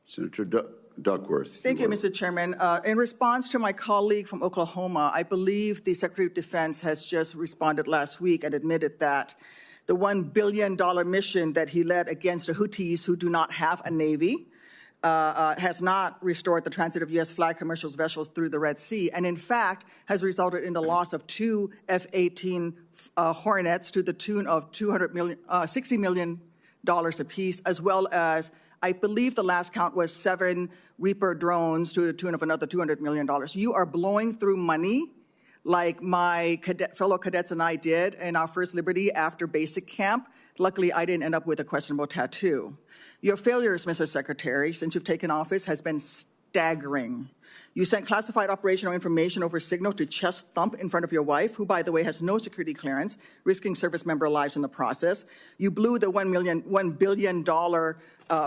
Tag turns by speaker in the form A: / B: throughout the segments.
A: Senator Duckworth.
B: Thank you, Mr. Chairman. In response to my colleague from Oklahoma, I believe the Secretary of Defense has just responded last week and admitted that the $1 billion mission that he led against the Houthis, who do not have a navy, has not restored the transit of U.S. flag commercial vessels through the Red Sea, and in fact has resulted in the loss of 2 F-18 Hornets to the tune of $60 million apiece, as well as, I believe the last count was 7 Reaper drones to the tune of another $200 million. You are blowing through money like my fellow cadets and I did in our first Liberty after basic camp. Luckily, I didn't end up with a questionable tattoo. Your failures, Mr. Secretary, since you've taken office has been staggering. You sent classified operational information over Signal to chest thump in front of your wife, who, by the way, has no security clearance, risking service member lives in the process. You blew the $1 billion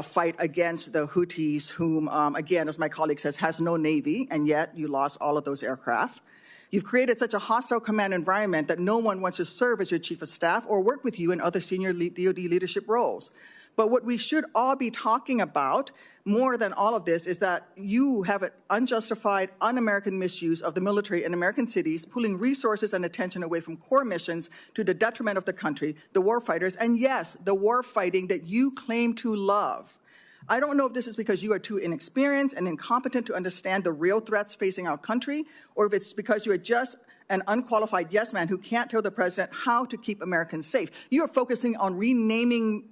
B: fight against the Houthis, whom, again, as my colleague says, has no navy, and yet you lost all of those aircraft. You've created such a hostile command environment that no one wants to serve as your chief of staff or work with you in other senior DoD leadership roles. But what we should all be talking about more than all of this is that you have an unjustified, un-American misuse of the military in American cities, pulling resources and attention away from core missions to the detriment of the country, the warfighters, and yes, the war fighting that you claim to love. I don't know if this is because you are too inexperienced and incompetent to understand the real threats facing our country, or if it's because you are just an unqualified yes man who can't tell the president how to keep Americans safe. You are focusing on renaming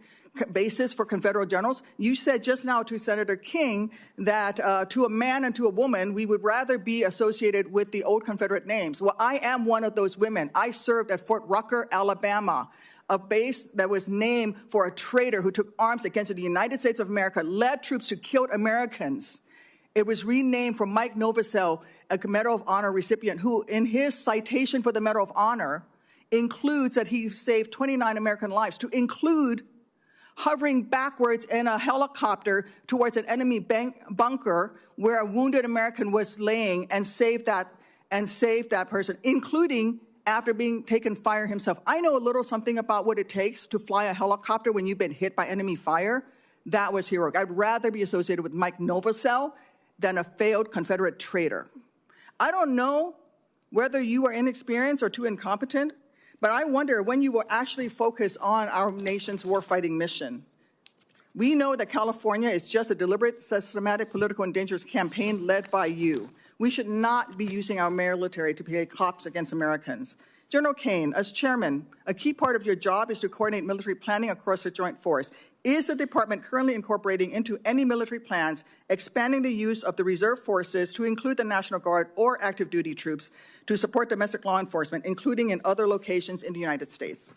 B: bases for Confederate generals. You said just now to Senator King that to a man and to a woman, we would rather be associated with the old Confederate names. Well, I am one of those women. I served at Fort Rucker, Alabama, a base that was named for a traitor who took arms against the United States of America, led troops who killed Americans. It was renamed for Mike Novosel, a Medal of Honor recipient, who in his citation for the Medal of Honor includes that he saved 29 American lives, to include hovering backwards in a helicopter towards an enemy bunker where a wounded American was laying and saved that person, including after being taken fire himself. I know a little something about what it takes to fly a helicopter when you've been hit by enemy fire. That was heroic. I'd rather be associated with Mike Novosel than a failed Confederate traitor. I don't know whether you are inexperienced or too incompetent, but I wonder when you will actually focus on our nation's warfighting mission. We know that California is just a deliberate, systematic, political, and dangerous campaign led by you. We should not be using our military to play cops against Americans. General Kane, as chairman, a key part of your job is to coordinate military planning across the joint force. Is the department currently incorporating into any military plans expanding the use of the reserve forces to include the National Guard or active duty troops to support domestic law enforcement, including in other locations in the United States?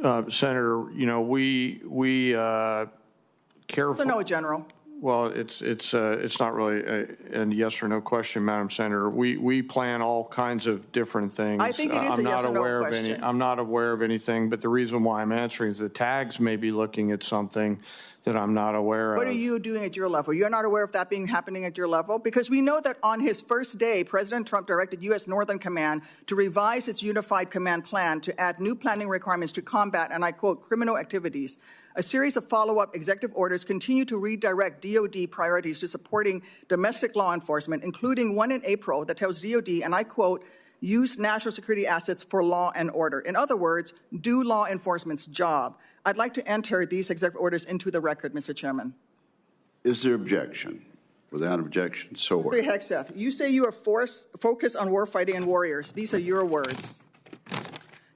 C: Senator, you know, we careful.
B: No, General.
C: Well, it's not really a yes or no question, Madam Senator. We plan all kinds of different things.
B: I think it is a yes or no question.
C: I'm not aware of anything, but the reason why I'm answering is the tags may be looking at something that I'm not aware of.
B: What are you doing at your level? You're not aware of that happening at your level? Because we know that on his first day, President Trump directed U.S. Northern Command to revise its unified command plan to add new planning requirements to combat, and I quote, criminal activities. A series of follow-up executive orders continue to redirect DOD priorities to supporting domestic law enforcement, including one in April that tells DOD, and I quote, use national security assets for law and order. In other words, do law enforcement's job. I'd like to enter these executive orders into the record, Mr. Chairman.
A: Is there objection? Without objection, so ordered.
B: Secretary Hegseth, you say you are focused on warfighting and warriors. These are your words.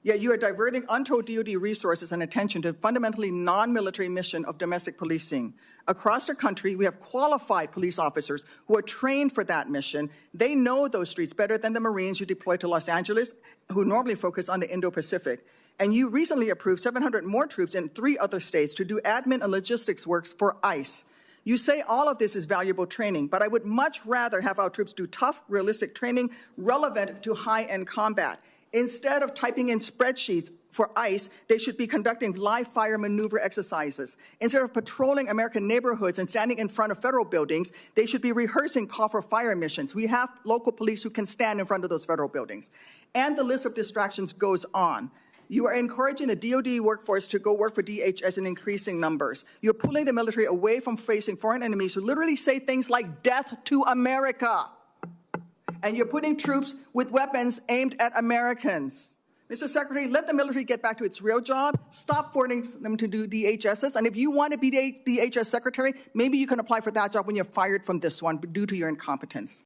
B: Yet you are diverting untold DoD resources and attention to a fundamentally non-military mission of domestic policing. Across the country, we have qualified police officers who are trained for that mission. They know those streets better than the Marines you deploy to Los Angeles, who normally focus on the Indo-Pacific. And you recently approved 700 more troops in 3 other states to do admin and logistics works for ICE. You say all of this is valuable training, but I would much rather have our troops do tough, realistic training relevant to high-end combat. Instead of typing in spreadsheets for ICE, they should be conducting live fire maneuver exercises. Instead of patrolling American neighborhoods and standing in front of federal buildings, they should be rehearsing call for fire missions. We have local police who can stand in front of those federal buildings. And the list of distractions goes on. You are encouraging the DoD workforce to go work for DHS in increasing numbers. You're pulling the military away from facing foreign enemies who literally say things like death to America. And you're putting troops with weapons aimed at Americans. Mr. Secretary, let the military get back to its real job. Stop forcing them to do DHSs. And if you want to be DHS Secretary, maybe you can apply for that job when you're fired from this one due to your incompetence.